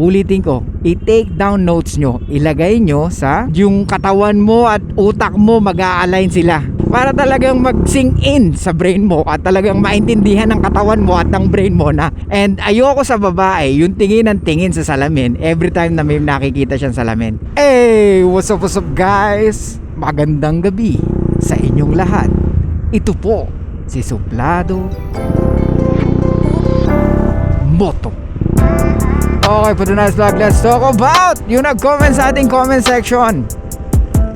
Ulitin ko, i-take down notes nyo. Ilagay nyo sa yung katawan mo at utak mo, mag-a-align sila. Para talagang mag-sink in sa brain mo at talagang maintindihan ng katawan mo at ng brain mo na. And ayoko sa babae, yung tingin ng tingin sa salamin every time na may nakikita siyang salamin. Hey, what's up guys? Magandang gabi sa inyong lahat. Ito po si Suplado Moto. Okay, for tonight's vlog, let's talk about yung nag-comment sa ating comment section.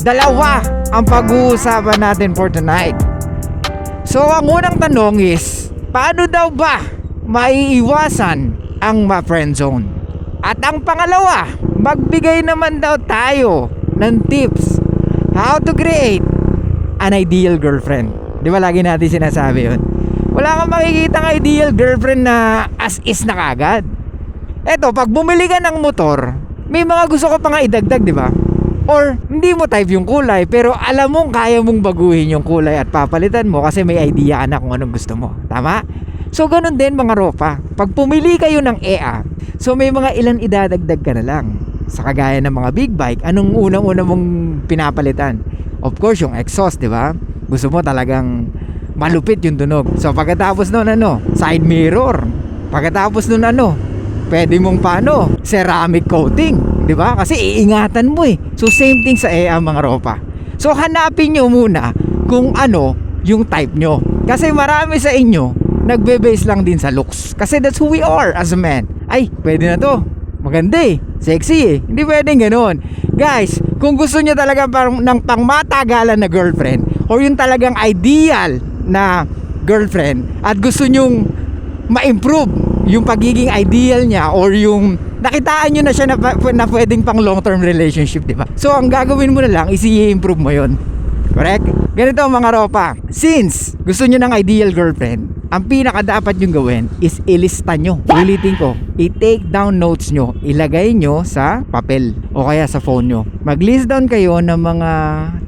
Dalawa ang pag-uusapan natin for tonight. So, ang unang tanong is, paano daw ba maiiwasan ang ma-friend zone? At ang pangalawa, magbigay naman daw tayo ng tips how to create an ideal girlfriend. Di ba lagi natin sinasabi yun? Wala kang makikita ng ideal girlfriend na as is na kagad. Eto, pag bumili ka ng motor, may mga gusto ko pa nga idagdag, di ba? Or hindi mo type yung kulay, pero alam mong kaya mong baguhin yung kulay at papalitan mo kasi may idea ka na kung anong gusto mo. Tama? So, ganun din mga ropa. Pag pumili kayo ng EA, so may mga ilan idadagdag ka na lang. Sa kagaya ng mga big bike, anong unang-una mong pinapalitan? Of course, yung exhaust, di ba? Gusto mo talagang malupit yung tunog. So, pagkatapos nun, side mirror. Pagkatapos nun, pwede mong ceramic coating, di ba? Kasi iingatan mo eh. So same thing sa EA mga ropa. So hanapin nyo muna kung ano yung type nyo. Kasi marami sa inyo nagbe-base lang din sa looks. Kasi that's who we are as a man. Ay, pwede na to. Maganda eh. Sexy eh. Hindi pwedeng ganun. Guys, kung gusto nyo talaga ng pangmatagalan na girlfriend or yung talagang ideal na girlfriend at gusto nyong ma-improve yung pagiging ideal niya or yung nakitaan nyo na siya na pwedeng pang long term relationship, di ba? So ang gagawin mo na lang is i-improve mo yon. Correct? Ganito mga ropa, since gusto nyo ng ideal girlfriend, ang pinaka dapat nyo gawin is ilista nyo. Ulitin ko, i-take down notes nyo, ilagay nyo sa papel o kaya sa phone nyo. Mag-list down kayo ng mga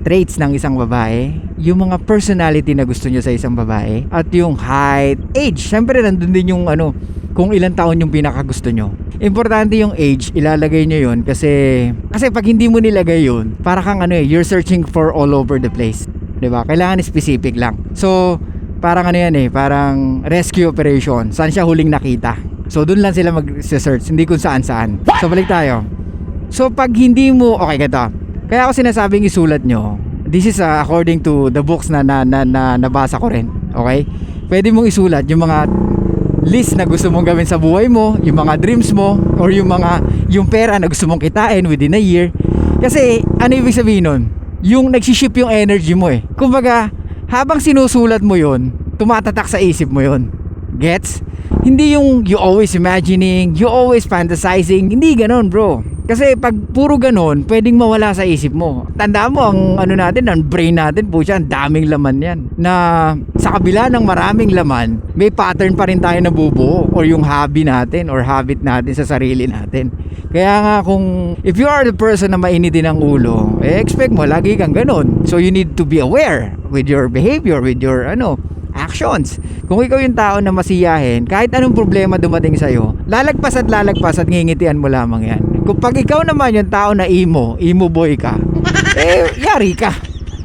traits ng isang babae, yung mga personality na gusto nyo sa isang babae, at yung height, age. Siyempre nandun din yung kung ilang taon yung pinaka gusto nyo. Importante yung age, ilalagay nyo yun kasi pag hindi mo nilagay yun, para kang you're searching for all over the place. Diba? Kailangan specific lang. So, parang parang rescue operation. Saan siya huling nakita? So, dun lang sila mag-search, hindi kung saan-saan. So, balik tayo. So, pag hindi mo, okay ka to. Kaya ako sinasabing isulat nyo. This is according to the books na nabasa ko rin. Okay? Pwede mong isulat yung mga list na gusto mong gawin sa buhay mo, yung mga dreams mo, or yung pera na gusto mong kitain within a year. Kasi, ano ibig sabihin nun? Yung nagsiship yung energy mo eh. Kumbaga, habang sinusulat mo yon, tumatatak sa isip mo yon. Gets? Hindi yung you always imagining, you always fantasizing. Hindi ganon, bro. Kasi pag puro ganon, pwedeng mawala sa isip mo. Tandaan mo, ang brain natin po siya, ang daming laman yan. Na sa kabila ng maraming laman, may pattern pa rin tayo nabubuo or yung hobby natin or habit natin sa sarili natin. Kaya nga kung if you are the person na mainitin ang ulo, expect mo lagi kang ganon. So you need to be aware with your behavior, with your actions. Kung ikaw yung tao na masiyahin, kahit anong problema dumating sa'yo, lalagpas at ngingitian mo lamang yan. Kung pag ikaw naman yung tao na emo boy ka, yari ka.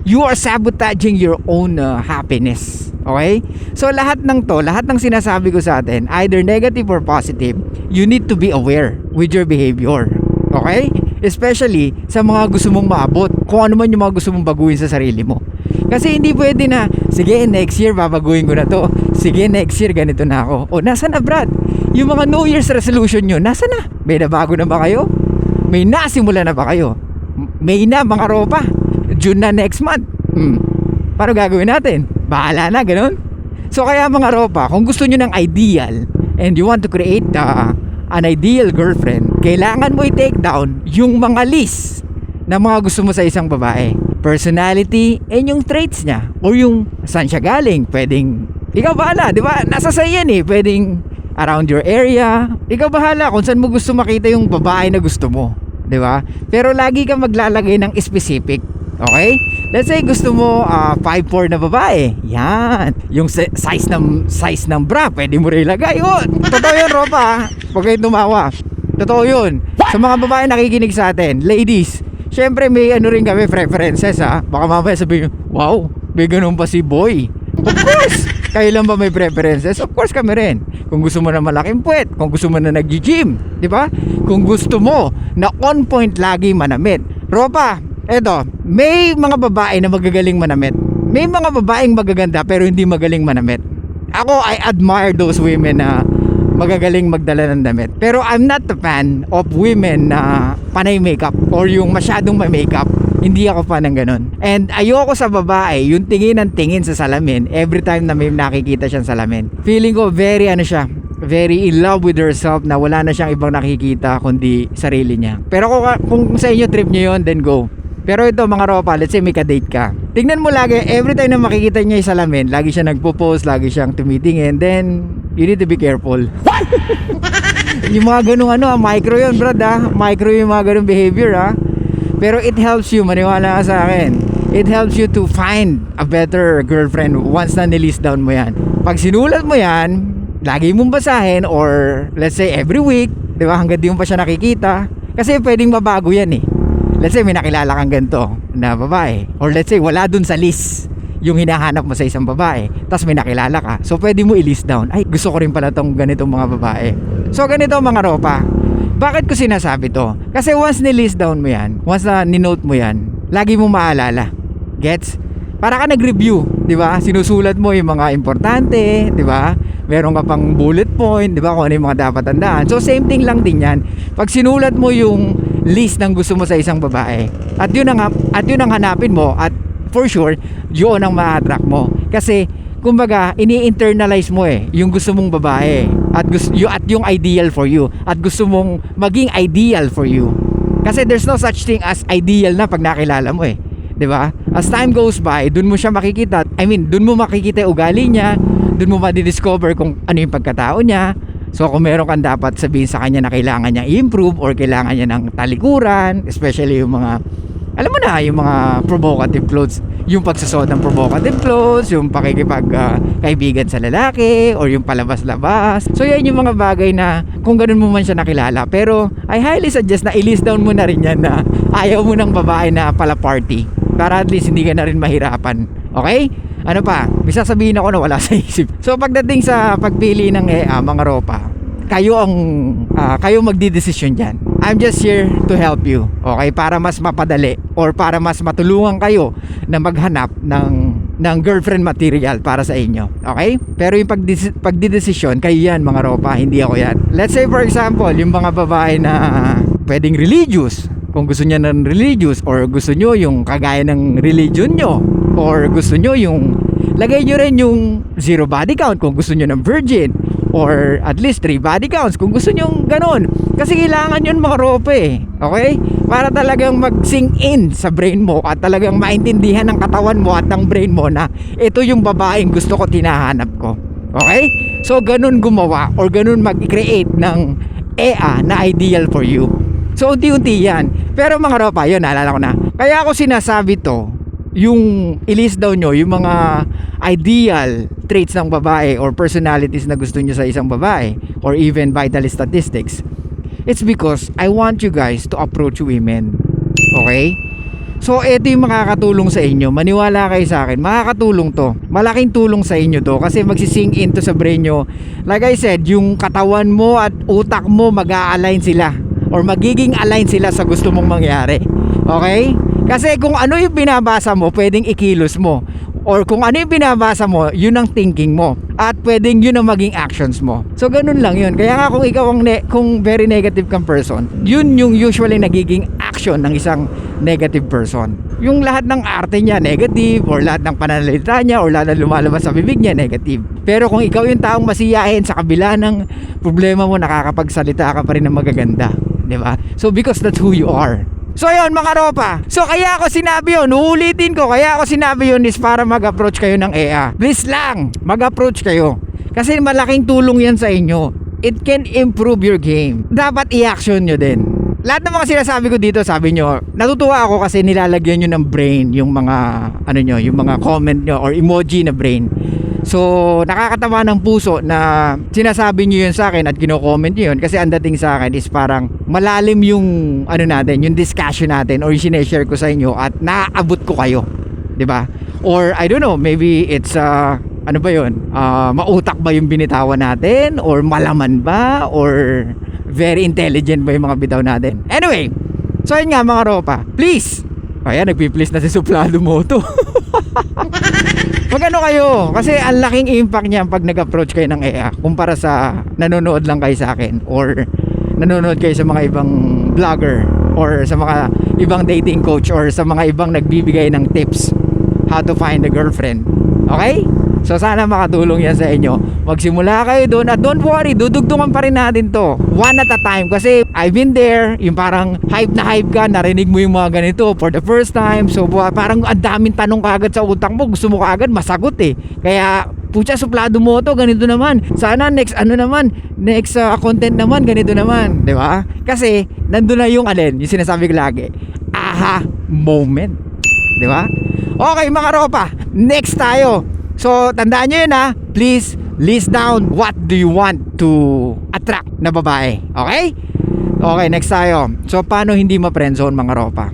You are sabotaging your own happiness. Okay? So lahat ng sinasabi ko sa atin, either negative or positive, you need to be aware with your behavior. Okay? Especially sa mga gusto mong maabot, kung ano man yung mga gusto mong baguhin sa sarili mo. Kasi hindi pwede na, sige next year babaguhin ko na to, sige next year ganito na ako. O nasa na Brad? Yung mga New Year's resolution nyo, nasa na? May nabago na ba kayo? May nasimula na ba kayo? May na mga ropa, June na next month. Paano gagawin natin? Bahala na, ganun. So kaya mga ropa, kung gusto nyo ng ideal and you want to create an ideal girlfriend, kailangan mo i-take down yung mga list na mga gusto mo sa isang babae. Personality and yung traits niya or yung saan siya galing. Pwedeng ikaw bahala, di ba? Nasa sa'yo yan eh. Pwedeng around your area. Ikaw bahala kung saan mo gusto makita yung babae na gusto mo, di ba? Pero lagi kang maglalagay ng specific. Okay? Let's say gusto mo 5'4" na babae. Yan. Yung size ng bra, pwede mo rin ilagay. Oh, totoo yun, ropa. Huwag kayo tumawa. Totoo yun. Sa mga babae nakikinig sa atin, ladies, syempre may ano rin kami preferences ha. Baka mamaya sabihin nyo, wow, may ganun pa si boy. Of course, kayo lang ba may preferences? Of course kami rin. Kung gusto mo na malaking puwet, kung gusto mo na nag-gym, di ba? Kung gusto mo na on point lagi manamit. Ropa, eto, may mga babae na magagaling manamit. May mga babaeng magaganda pero hindi magaling manamit. Ako, I admire those women na magagaling magdala ng damit. Pero I'm not a fan of women na panay makeup or yung masyadong may makeup. Hindi ako fan ng ganun. And ayoko sa babae yung tingin ng tingin sa salamin every time na may nakikita siyang salamin. Feeling ko very very in love with herself na wala na siyang ibang nakikita kundi sarili niya. Pero kung sa inyo trip niyo yun, then go. Pero ito mga ropa, let's say may ka-date ka. Tingnan mo lagi, every time na makikita niya yung salamin, lagi siya nagpo-post, lagi siyang tumitingin, then you need to be careful. Yung mga ganung micro yun, brad micro yung mga ganung behavior Pero it helps you, maniwala ka sa akin. It helps you to find a better girlfriend once na nilist down mo yan. Pag sinulat mo yan, lagi mong basahin or let's say every week, di ba, hanggang di mo pa siya nakikita. Kasi pwedeng mabago yan Let's say may nakilala kang ganito na babae, or let's say wala dun sa list yung hinahanap mo sa isang babae, tapos may nakilala ka, so pwede mo i-list down, ay gusto ko rin pala tong ganitong mga babae. So ganito mga ropa, bakit ko sinasabi to? Kasi once ni-list down mo yan, once na ni-note mo yan, lagi mo maalala. Gets? Para ka nag-review, di ba? Sinusulat mo yung mga importante, di ba? Meron ka pang bullet point, di ba? Kung ano yung mga dapat tandaan. So same thing lang din yan. Pag sinulat mo yung list ng gusto mo sa isang babae, at yun ang hanapin mo, at for sure yun ang ma-attract mo. Kasi kumbaga ini-internalize mo yung gusto mong babae at yung ideal for you, at gusto mong maging ideal for you. Kasi there's no such thing as ideal na pag nakilala mo 'di ba? As time goes by, dun mo siya makikita. Dun mo makikita yung ugali niya, dun mo ma-discover kung ano yung pagkatao niya. So kung meron kang dapat sabihin sa kanya na kailangan niya i-improve or kailangan niya ng talikuran, especially yung mga, alam mo na, yung mga provocative clothes, yung pagsusot ng provocative clothes, yung kaibigan sa lalaki, or yung palabas-labas. So yan yung mga bagay na kung ganun mo man siya nakilala. Pero I highly suggest na i-list down mo na rin yan na ayaw mo ng babae na pala party, para at least hindi ka na rin mahirapan. Okay? Ano pa? May sasabihin ako na wala sa isip. So pagdating sa pagpili ng mga ropa, kayo magdidesisyon dyan. I'm just here to help you. Okay? Para mas mapadali or para mas matulungan kayo na maghanap ng girlfriend material para sa inyo. Okay? Pero yung pagdidesisyon, kayo yan mga ropa, hindi ako yan. Let's say for example, yung mga babae na pwedeng religious, kung gusto niya ng religious, or gusto nyo yung kagaya ng religion nyo, or gusto nyo yung lagay nyo rin yung 0 body count kung gusto nyo ng virgin, or at least 3 body counts kung gusto nyo ganun. Kasi kailangan yun mga rope okay? Para talagang mag-sink in sa brain mo at talagang maintindihan ng katawan mo at ng brain mo na ito yung babaeng gusto ko, tinahanap ko. Okay? So ganun gumawa or ganun mag-create ng na ideal for you. So unti-unti yan. Pero mga ropa, yun, naalala ko na. Kaya ako sinasabi to, yung i-list down nyo yung mga ideal traits ng babae or personalities na gusto nyo sa isang babae, or even vital statistics. It's because I want you guys to approach women. Okay? So ito yung makakatulong sa inyo. Maniwala kayo sa akin, makakatulong to. Malaking tulong sa inyo to kasi magsisink into sa brain nyo. Like I said, yung katawan mo at utak mo mag-a-align sila, or magiging align sila sa gusto mong mangyari. Okay? Kasi kung ano yung binabasa mo, pwedeng ikilos mo. Or kung ano yung binabasa mo, yun ang thinking mo. At pwedeng yun ang maging actions mo. So ganun lang yun. Kaya nga kung ikaw kung very negative kang person, yun yung usually nagiging action ng isang negative person. Yung lahat ng arte niya negative, or lahat ng pananalita niya, or lahat ng lumalabas sa bibig niya negative. Pero kung ikaw yung taong masiyahin sa kabila ng problema mo, nakakapagsalita ka pa rin ng magaganda. Diba? So because that's who you are. So ayun mga ropa. So kaya ako sinabi yun, uulitin ko, kaya ako sinabi yun is para mag-approach kayo ng Please lang, mag-approach kayo. Kasi malaking tulong yan sa inyo. It can improve your game. Dapat i-action nyo din. Lahat ng mga sinasabi ko dito, sabi nyo, natutuwa ako kasi nilalagyan nyo ng brain yung mga, yung mga comment nyo or emoji na brain. So, nakakatawa ng puso na sinasabi nyo yun sa akin at kino-comment nyo yun kasi ang dating sa akin is parang malalim yung ano natin, yung discussion natin or yung sineshare ko sa inyo at naaabot ko kayo, 'di ba? Or I don't know, maybe it's ano ba yun? Mautak ba yung binitawan natin or malaman ba or very intelligent ba yung mga bitaw natin? Anyway, so yun nga mga ropa, please. Ayan, nagpi-please na si Suplado Moto. Magano kayo? Kasi ang laking impact niya pag nag-approach kayo ng EA kumpara sa nanonood lang kayo sa akin or nanonood kayo sa mga ibang vlogger or sa mga ibang dating coach or sa mga ibang nagbibigay ng tips how to find a girlfriend. Okay? So sana makatulong yan sa inyo. Magsimula kayo doon at don't worry, dudugtungan pa rin natin to one at a time kasi I've been there, yung parang hype na hype ka, narinig mo yung mga ganito for the first time. So parang ang daming tanong kaagad sa utak mo, gusto mo kaagad masagot eh. Kaya pucha, Suplado Moto, ganito naman. Sana next next content naman ganito naman, 'di ba? Kasi nandun na yung alin, yung sinasabi ko lagi. Aha moment. 'Di ba? Okay mga ropa, next tayo. So, tandaan nyo yun ha. Please, list down what do you want to attract na babae. Okay? Okay, next tayo. So, paano hindi ma-friendzone mga ropa?